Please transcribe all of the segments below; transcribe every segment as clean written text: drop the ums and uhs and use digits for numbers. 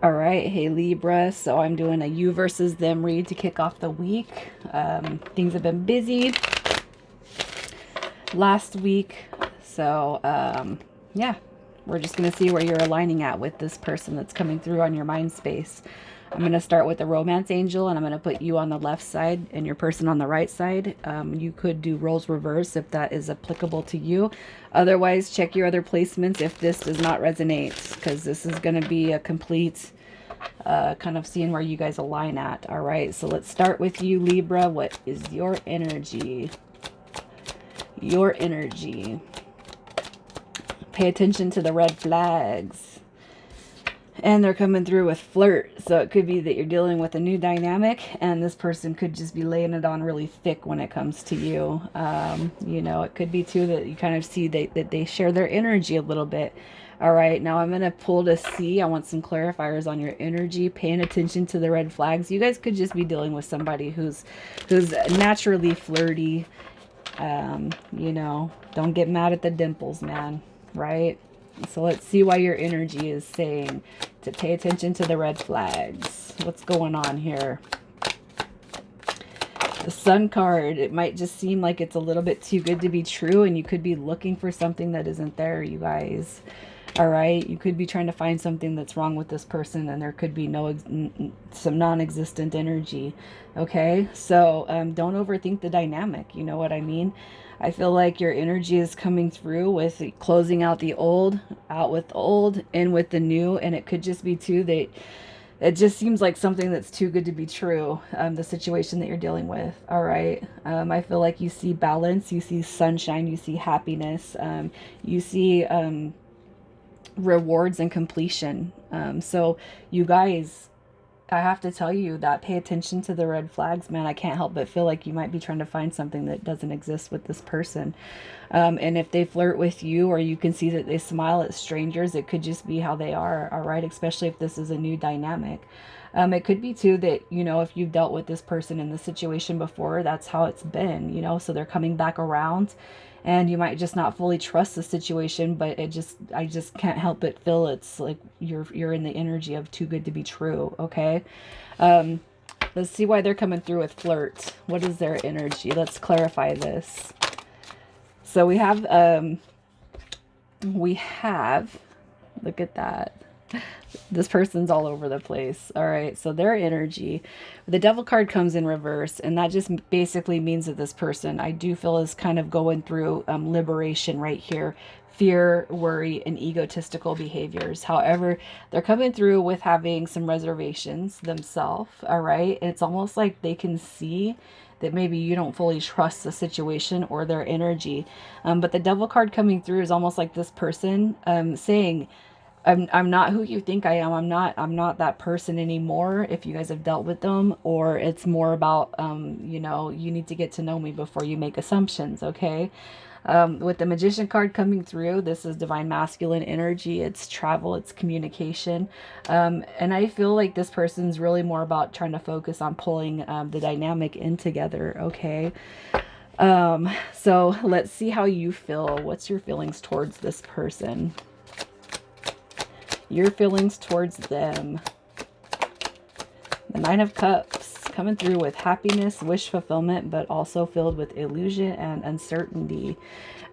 All right, hey Libra. So I'm doing a you versus them read to kick off the week. Things have been busy last week. So, yeah, we're just going to see where you're aligning at with this person that's coming through on your mind space. I'm going to start with the romance angel, and I'm going to put you on the left side and your person on the right side. You could do roles reverse if that is applicable to you. Otherwise, check your other placements if this does not resonate, because this is going to be a complete kind of seeing where you guys align at. All right, so let's start with you, Libra. What is your energy? Your energy. Pay attention to the red flags. And they're coming through with flirt. So it could be that you're dealing with a new dynamic, and this person could just be laying it on really thick when it comes to you. You know, it could be too that you kind of see that they share their energy a little bit. All right, now I'm going to pull to see. I want some clarifiers on your energy, paying attention to the red flags. You guys could just be dealing with somebody who's naturally flirty. You know, don't get mad at the dimples, man, right? So let's see why your energy is saying to pay attention to the red flags. What's going on here? The Sun card, it might just seem like it's a little bit too good to be true, and you could be looking for something that isn't there, you guys. All right, you could be trying to find something that's wrong with this person, and there could be some non-existent energy. Okay, so don't overthink the dynamic. You know what I mean? I feel like your energy is coming through with closing out the old, out with the old, in with the new, and it could just be too that it just seems like something that's too good to be true, the situation that you're dealing with. All right, I feel like you see balance, you see sunshine, you see happiness, you see rewards and completion. So you guys, I have to tell you that pay attention to the red flags, man. I can't help but feel like you might be trying to find something that doesn't exist with this person. And if they flirt with you, or you can see that they smile at strangers, it could just be how they are, all right? Especially if this is a new dynamic. It could be too that, you know, if you've dealt with this person in this situation before, that's how it's been, you know, so they're coming back around, and you might just not fully trust the situation, but I just can't help but feel it's like you're in the energy of too good to be true. Okay. um let's see why they're coming through with flirt. What is their energy? Let's clarify this. So we have look at that. This person's all over the place. All right, so their energy, the devil card comes in reverse, and that just basically means that this person, I do feel, is kind of going through liberation right here. Fear, worry, and egotistical behaviors. However, they're coming through with having some reservations themselves. All right, it's almost like they can see that maybe you don't fully trust the situation or their energy. But the devil card coming through is almost like this person saying, I'm not who you think I am. I'm not that person anymore, if you guys have dealt with them, or it's more about you know, you need to get to know me before you make assumptions, okay? With the magician card coming through, this is divine masculine energy. It's travel, it's communication. And I feel like this person's really more about trying to focus on pulling the dynamic in together, okay? So let's see how you feel. What's your feelings towards this person? Your feelings towards them. The Nine of Cups coming through with happiness, wish fulfillment, but also filled with illusion and uncertainty.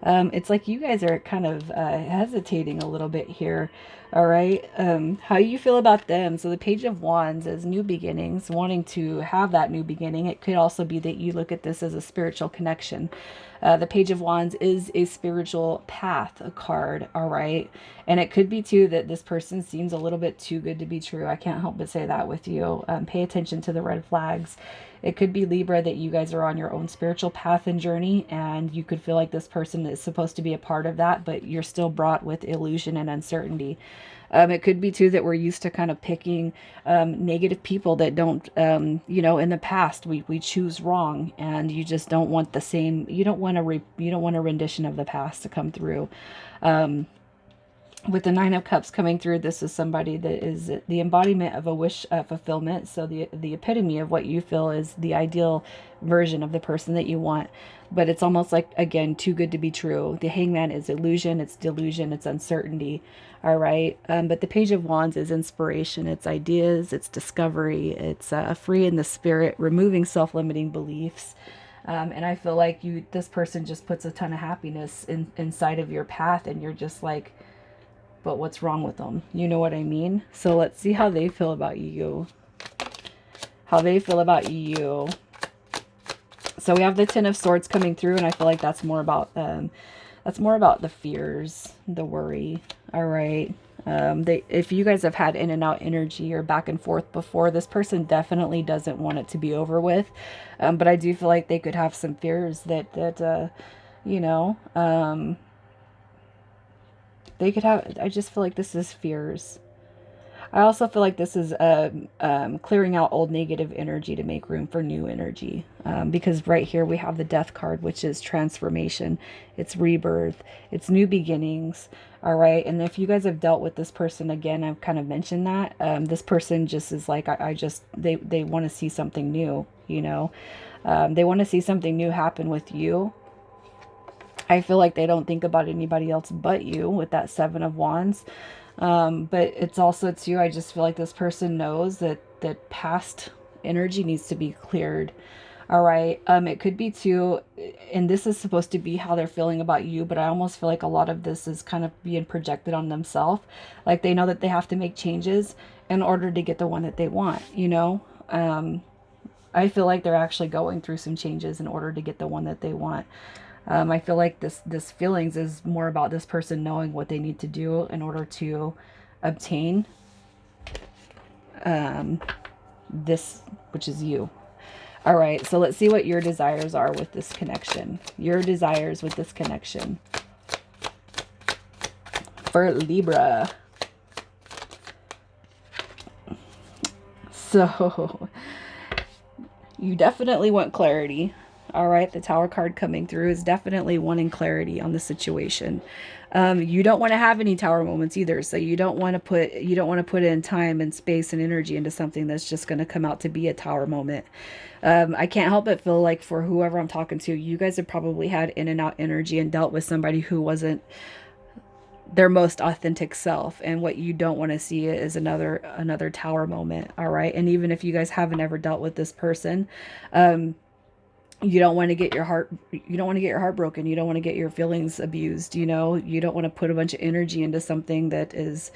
It's like you guys are kind of hesitating a little bit here. All right. How you feel about them? So the Page of Wands is new beginnings, wanting to have that new beginning. It could also be that you look at this as a spiritual connection. The Page of Wands is a spiritual path, a card, all right? And it could be, too, that this person seems a little bit too good to be true. I can't help but say that with you. Pay attention to the red flags. It could be, Libra, that you guys are on your own spiritual path and journey, and you could feel like this person is supposed to be a part of that, but you're still brought with illusion and uncertainty. It could be too that we're used to kind of picking negative people that don't, you know, in the past we choose wrong, and you just don't want the same. You don't want a rendition of the past to come through. With the Nine of Cups coming through, this is somebody that is the embodiment of a wish fulfillment. So the epitome of what you feel is the ideal version of the person that you want. But it's almost like, again, too good to be true. The Hangman is illusion, it's delusion, it's uncertainty. All right. But the Page of Wands is inspiration, it's ideas, it's discovery, it's free in the spirit, removing self-limiting beliefs. And I feel like this person just puts a ton of happiness inside of your path, and you're just like, but what's wrong with them? You know what I mean? So let's see how they feel about you. How they feel about you. So we have the Ten of Swords coming through, and I feel like that's more about the fears, the worry. All right. If you guys have had in and out energy or back and forth before, this person definitely doesn't want it to be over with. But I do feel like they could have some fears that you know, they could have. I just feel like this is fears. I also feel like this is clearing out old negative energy to make room for new energy. Because right here we have the Death card, which is transformation. It's rebirth. It's new beginnings. All right. And if you guys have dealt with this person, again, I've kind of mentioned that. This person just is like, they want to see something new, you know. They want to see something new happen with you. I feel like they don't think about anybody else but you with that Seven of Wands. But it's also too, I just feel like this person knows that past energy needs to be cleared. All right. It could be too, and this is supposed to be how they're feeling about you, but I almost feel like a lot of this is kind of being projected on themselves. Like they know that they have to make changes in order to get the one that they want, you know? I feel like they're actually going through some changes in order to get the one that they want. I feel like this feelings is more about this person knowing what they need to do in order to obtain this, which is you. All right, so let's see what your desires are with this connection. Your desires with this connection. For Libra. So, you definitely want clarity. All right, the Tower card coming through is definitely wanting clarity on the situation. You don't want to have any tower moments either, so you don't want to put in time and space and energy into something that's just going to come out to be a tower moment. I can't help but feel like for whoever I'm talking to, you guys have probably had in and out energy and dealt with somebody who wasn't their most authentic self, and what you don't want to see is another tower moment. All right, and even if you guys haven't ever dealt with this person, you don't want to get your heart broken. You don't want to get your feelings abused. You know, you don't want to put a bunch of energy into something that is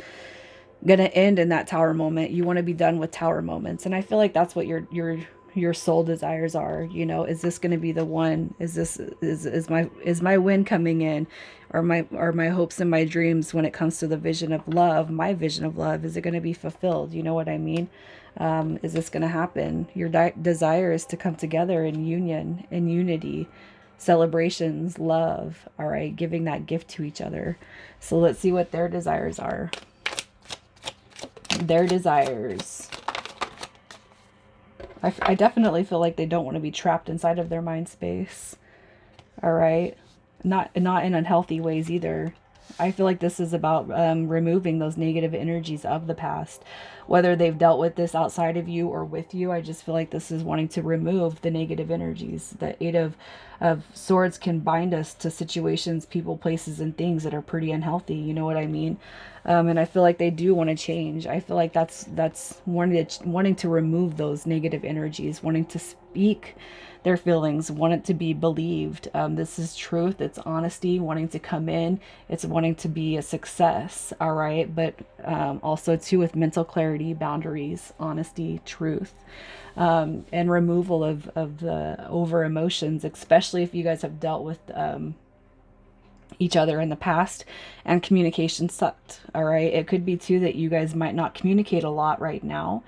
going to end in that tower moment. You want to be done with tower moments. And I feel like that's what your soul desires are. You know, is this going to be the one? Is my win coming in, or my hopes and my dreams when it comes to the vision of love, my vision of love, is it going to be fulfilled? You know what I mean? Is this going to happen? Your desire is to come together in union, in unity, celebrations, love. All right, giving that gift to each other. So let's see what their desires are. Their desires. I definitely feel like they don't want to be trapped inside of their mind space. All right, not in unhealthy ways either. I feel like this is about removing those negative energies of the past. Whether they've dealt with this outside of you or with you, I just feel like this is wanting to remove the negative energies. The Eight of Swords can bind us to situations, people, places, and things that are pretty unhealthy. You know what I mean? And I feel like they do want to change. I feel like that's wanting to remove those negative energies, wanting to speak their feelings, want it to be believed. This is truth. It's honesty, wanting to come in. It's wanting to be a success. All right. But also too, with mental clarity, boundaries, honesty, truth, and removal of the over emotions, especially if you guys have dealt with each other in the past and communication sucked. All right. It could be too that you guys might not communicate a lot right now.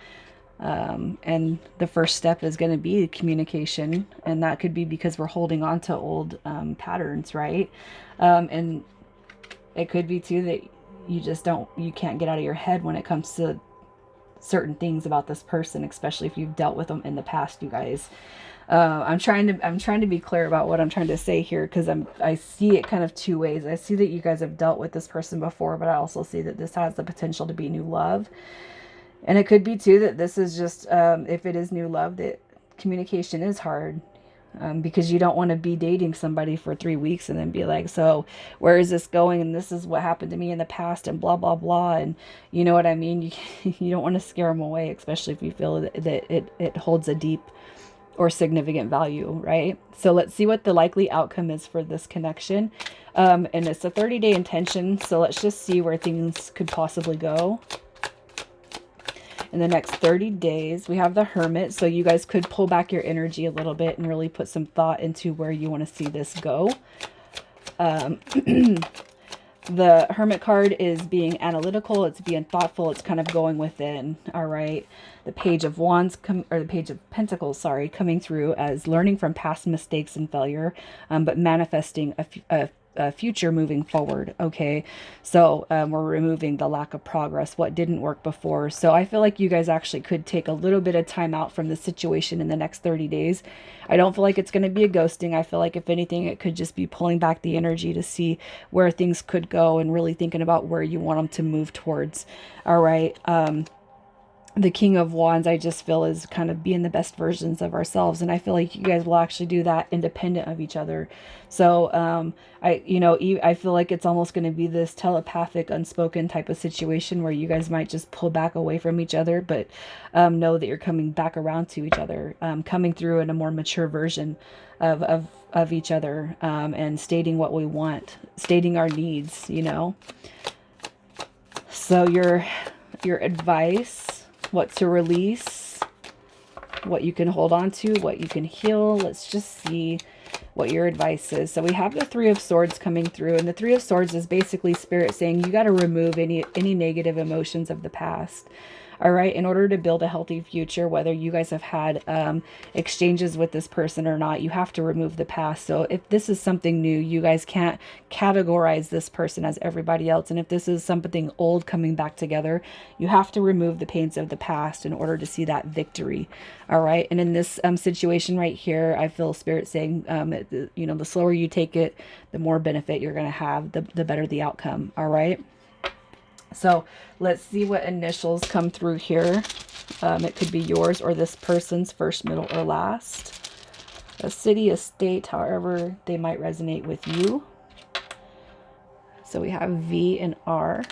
And the first step is going to be communication, and that could be because we're holding on to old patterns, right? And it could be too that you can't get out of your head when it comes to certain things about this person, especially if you've dealt with them in the past, you guys. I'm trying to be clear about what I'm trying to say here, because I see it kind of two ways. I see that you guys have dealt with this person before, but I also see that this has the potential to be new love. And it could be too that this is just, if it is new love, that communication is hard, because you don't want to be dating somebody for 3 weeks and then be like, so where is this going? And this is what happened to me in the past and blah, blah, blah. And you know what I mean? You don't want to scare them away, especially if you feel that it holds a deep or significant value, right? So let's see what the likely outcome is for this connection. And it's a 30-day intention. So let's just see where things could possibly go in the next 30 days. We have the Hermit, so you guys could pull back your energy a little bit and really put some thought into where you want to see this go. The Hermit card is being analytical, it's being thoughtful, it's kind of going within. All right, the Page of Wands, or the Page of Pentacles, sorry, coming through as learning from past mistakes and failure, but manifesting a future moving forward. Okay, so we're removing the lack of progress, what didn't work before. So I feel like you guys actually could take a little bit of time out from the situation in the next 30 days. I don't feel like it's going to be a ghosting. I feel like if anything, it could just be pulling back the energy to see where things could go and really thinking about where you want them to move towards. All right. The King of Wands, I just feel, is kind of being the best versions of ourselves. And I feel like you guys will actually do that independent of each other. So, I feel like it's almost going to be this telepathic, unspoken type of situation where you guys might just pull back away from each other, but know that you're coming back around to each other, coming through in a more mature version of each other, and stating what we want, stating our needs, you know. So your advice, what to release, what you can hold on to, what you can heal. Let's just see what your advice is. So we have the Three of Swords coming through, and the Three of Swords is basically Spirit saying you got to remove any negative emotions of the past. All right, in order to build a healthy future, whether you guys have had exchanges with this person or not, you have to remove the past. So if this is something new, you guys can't categorize this person as everybody else. And if this is something old coming back together, you have to remove the pains of the past in order to see that victory. All right, and in this situation right here, I feel Spirit saying, the slower you take it, the more benefit you're going to have, the better the outcome. All right. So let's see what initials come through here. It could be yours or this person's, first, middle, or last. A city, a state, however they might resonate with you. So we have V and R,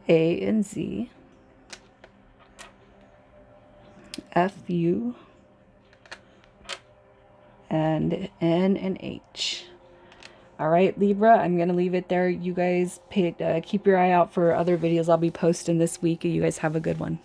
A and Z, F, U, and N and H. All right, Libra, I'm going to leave it there. You guys keep your eye out for other videos I'll be posting this week. You guys have a good one.